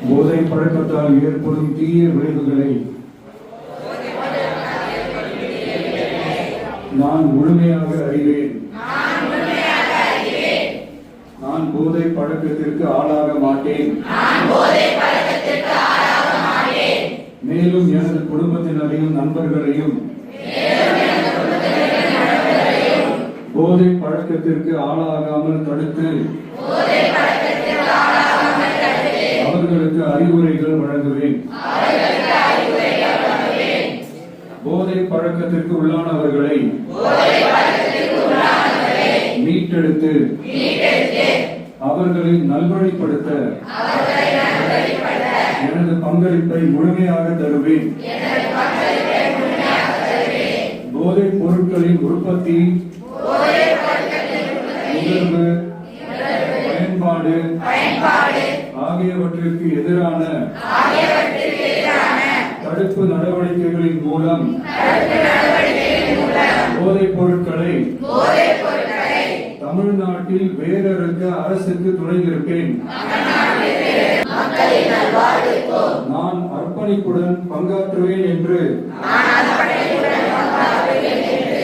போதை பழக்கத்தால் ஏற்படும் தீய விளைவுகளை நான் முழுமையாக அறிவேன். நான் போதை பழக்கத்திற்கு ஆளாக மாட்டேன். மேலும் எனது குடும்பத்தினரையும் நண்பர்களையும் போதை பழக்கத்திற்கு ஆளாகாமல் தடுத்து அவர்களுக்கு அறிவுரைகள் வழங்குவேன். போதை பழக்கத்திற்கு உள்ளானவர்களை மீட்டெடுத்து அவர்களை நல்வழிப்படுத்த எனது பங்களிப்பை முழுமையாக தருவேன். போதைப் பொருட்களின் உற்பத்தி, நுகர்வு, பயன்பாடு ஆகியவற்றிற்கு எதிரான தடுப்பு நடவடிக்கைகளின் மூலம் போதைப் பொருட்களை தமிழ்நாட்டில் வேறறுக்க அரசுக்கு துணை இருப்பேன். நான் அர்ப்பணிப்புடன் பங்காற்றுவேன் என்று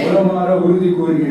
உளமாற உறுதி கூறுகிறேன்.